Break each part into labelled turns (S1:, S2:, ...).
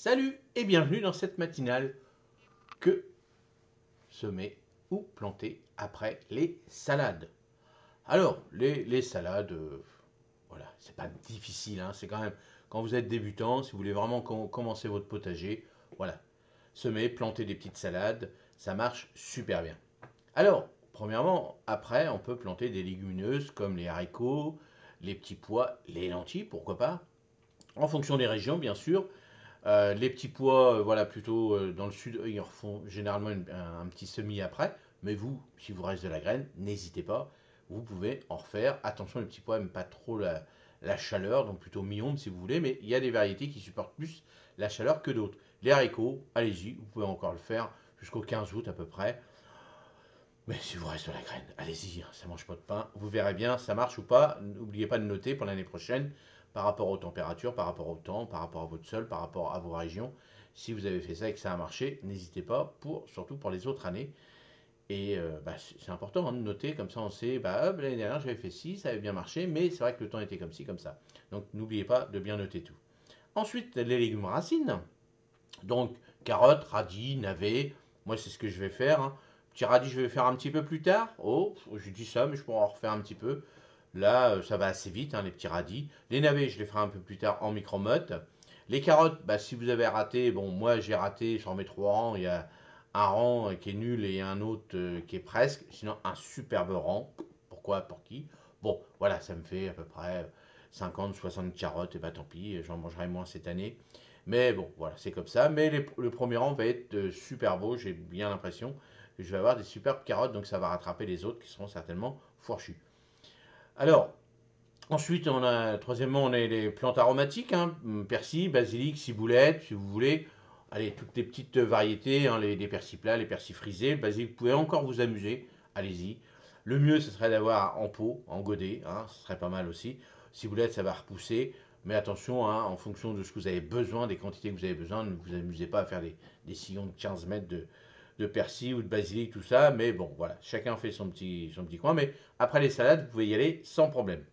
S1: Salut et bienvenue dans cette matinale que semer ou planter après les salades. Alors, les salades, voilà, c'est pas difficile, hein, c'est quand même, quand vous êtes débutant, si vous voulez vraiment commencer votre potager, voilà, semer, planter des petites salades, ça marche super bien. Alors, premièrement, après, on peut planter des légumineuses comme les haricots, les petits pois, les lentilles, pourquoi pas, en fonction des régions, bien sûr. Les petits pois, voilà, plutôt dans le sud, eux, ils refont généralement un petit semis après. Mais vous, si vous reste de la graine, n'hésitez pas. Vous pouvez en refaire. Attention, les petits pois n'aiment pas trop la chaleur, donc plutôt mi-onde si vous voulez. Mais il y a des variétés qui supportent plus la chaleur que d'autres. Les haricots, allez-y, vous pouvez encore le faire jusqu'au 15 août à peu près. Mais si vous reste de la graine, allez-y, ça mange pas de pain. Vous verrez bien, ça marche ou pas. N'oubliez pas de noter pour l'année prochaine, par rapport aux températures, par rapport au temps, par rapport à votre sol, par rapport à vos régions. Si vous avez fait ça et que ça a marché, n'hésitez pas, surtout pour les autres années. Et c'est important hein, de noter, comme ça on sait, l'année dernière j'avais fait ci, ça avait bien marché, mais c'est vrai que le temps était comme ci, comme ça. Donc n'oubliez pas de bien noter tout. Ensuite, les légumes racines. Donc, carottes, radis, navets. Moi, c'est ce que je vais faire, hein. Petit radis, je vais faire un petit peu plus tard. Oh, je dis ça, mais je pourrais en refaire un petit peu. Là, ça va assez vite, hein, les petits radis. Les navets, je les ferai un peu plus tard en micro-motte. Les carottes, si vous avez raté, bon, moi j'ai raté sur mes trois rangs. Il y a un rang qui est nul et un autre qui est presque. Sinon, un superbe rang. Pourquoi? Pour qui? Bon, voilà, ça me fait à peu près 50, 60 carottes. Et bah tant pis, j'en mangerai moins cette année. Mais bon, voilà, c'est comme ça. Mais le premier rang va être super beau. J'ai bien l'impression que je vais avoir des superbes carottes. Donc ça va rattraper les autres qui seront certainement fourchus. Alors, ensuite, troisièmement, on a les plantes aromatiques, hein, persil, basilic, ciboulette, si vous voulez. Allez, toutes les petites variétés, hein, les persils plats, les persils frisés. Le basilic, vous pouvez encore vous amuser. Allez-y. Le mieux, ce serait d'avoir en pot, en godet. Hein, ce serait pas mal aussi. Ciboulette, ça va repousser. Mais attention, hein, en fonction de ce que vous avez besoin, des quantités que vous avez besoin, ne vous amusez pas à faire des sillons de 15 mètres de persil ou de basilic, tout ça. Mais bon, voilà, chacun fait son petit coin. Mais après les salades, vous pouvez y aller sans problème.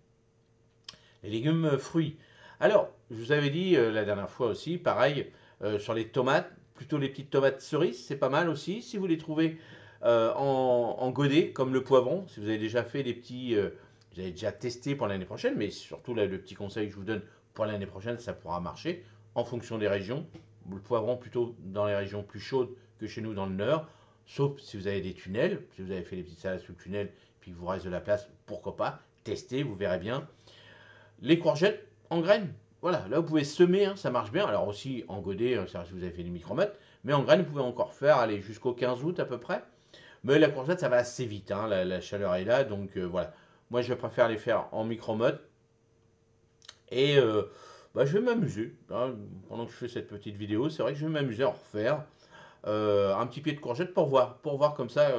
S1: Les légumes fruits. Alors, je vous avais dit la dernière fois aussi, pareil, sur les tomates, plutôt les petites tomates cerises, c'est pas mal aussi. Si vous les trouvez en godet, comme le poivron, si vous avez déjà fait des petits, vous avez déjà testé pour l'année prochaine, mais surtout là, le petit conseil que je vous donne pour l'année prochaine, ça pourra marcher en fonction des régions. Le poivron plutôt dans les régions plus chaudes que chez nous dans le nord, sauf si vous avez des tunnels, si vous avez fait des petites salades sous le tunnel, puis il vous reste de la place, pourquoi pas, testez, vous verrez bien. Les courgettes en graines, voilà, là vous pouvez semer, hein, ça marche bien. Alors aussi en godet, ça, si vous avez fait des micromottes, mais en graines vous pouvez encore faire, aller jusqu'au 15 août à peu près. Mais la courgette ça va assez vite, hein, la chaleur est là, donc voilà. Moi je préfère les faire en micromotte et je vais m'amuser, hein, pendant que je fais cette petite vidéo. C'est vrai que je vais m'amuser à en refaire un petit pied de courgette pour voir comme ça,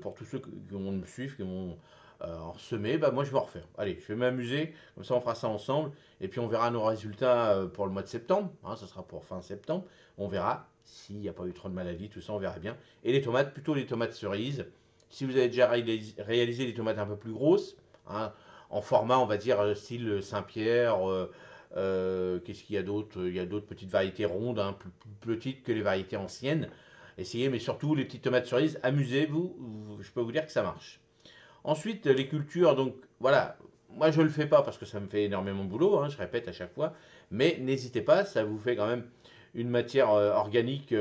S1: pour tous ceux qui vont me suivre, qui vont en semer, moi je vais en refaire. Allez, je vais m'amuser, comme ça on fera ça ensemble, et puis on verra nos résultats pour le mois de septembre, hein, ça sera pour fin septembre, on verra s'il n'y a pas eu trop de maladies, tout ça on verra bien. Et les tomates, plutôt les tomates cerises, si vous avez déjà réalisé des tomates un peu plus grosses, hein, en format on va dire style Saint-Pierre, qu'est-ce qu'il y a d'autre? Il y a d'autres petites variétés rondes, hein, plus petites que les variétés anciennes. Essayez, mais surtout les petites tomates cerises, amusez-vous, je peux vous dire que ça marche. Ensuite, les cultures, donc voilà, moi je ne le fais pas parce que ça me fait énormément de boulot, hein, je répète à chaque fois, mais n'hésitez pas, ça vous fait quand même une matière organique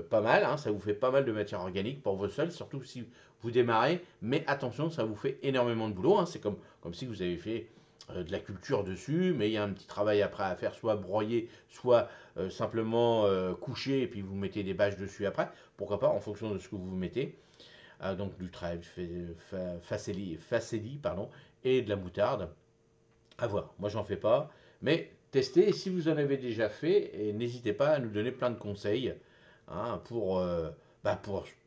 S1: pas mal, hein, ça vous fait pas mal de matière organique pour vos sols, surtout si vous démarrez, mais attention, ça vous fait énormément de boulot, hein, c'est comme si vous avez fait de la culture dessus, mais il y a un petit travail après à faire, soit broyer, soit simplement coucher, et puis vous mettez des bâches dessus après, pourquoi pas, en fonction de ce que vous mettez. Donc du trèfle, facélie, pardon, et de la moutarde. À voir, moi j'en fais pas, mais testez, et si vous en avez déjà fait, et n'hésitez pas à nous donner plein de conseils, hein, pour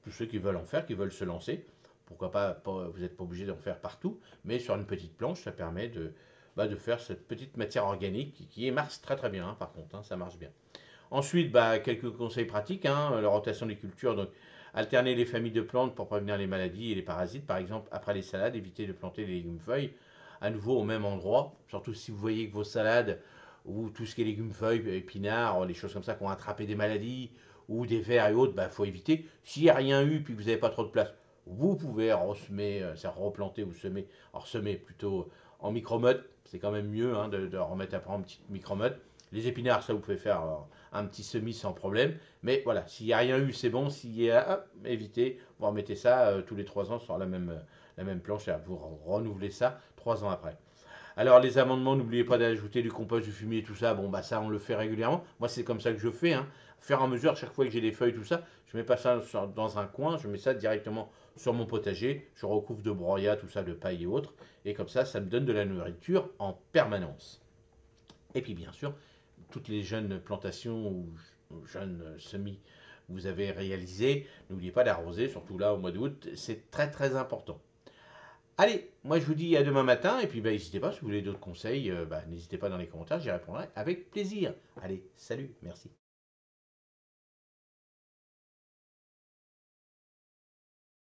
S1: tous ceux qui veulent en faire, qui veulent se lancer. Pourquoi pas, vous n'êtes pas obligé d'en faire partout, mais sur une petite planche, ça permet de faire cette petite matière organique qui marche très très bien, hein, par contre, hein, ça marche bien. Ensuite, quelques conseils pratiques, hein, la rotation des cultures, donc alterner les familles de plantes pour prévenir les maladies et les parasites. Par exemple, après les salades, évitez de planter les légumes feuilles à nouveau au même endroit, surtout si vous voyez que vos salades ou tout ce qui est légumes, feuilles, épinards, les choses comme ça qui ont attrapé des maladies, ou des vers et autres, il faut éviter. S'il n'y a rien eu, puis que vous n'avez pas trop de place, vous pouvez ressemer, replanter ou semer, alors semer plutôt en micro-mode, c'est quand même mieux de remettre après en petit micro-mode. Les épinards, ça vous pouvez faire un petit semis sans problème. Mais voilà, s'il n'y a rien eu, c'est bon. S'il y a, hop, évitez, vous remettez ça tous les 3 ans sur la même planche. Vous renouvelez ça 3 ans après. Alors les amendements, n'oubliez pas d'ajouter du compost, du fumier, tout ça. Bon, bah ça, on le fait régulièrement. Moi, c'est comme ça que je fais. Au fur et à mesure, chaque fois que j'ai des feuilles, tout ça, je mets pas ça dans un coin. Je mets ça directement sur mon potager. Je recouvre de broyat, tout ça, de paille et autres. Et comme ça me donne de la nourriture en permanence. Et puis, bien sûr, toutes les jeunes plantations ou jeunes semis que vous avez réalisés, n'oubliez pas d'arroser, surtout là au mois d'août. C'est très, très important. Allez, moi je vous dis à demain matin, et puis n'hésitez pas, si vous voulez d'autres conseils, n'hésitez pas dans les commentaires, j'y répondrai avec plaisir. Allez, salut, merci.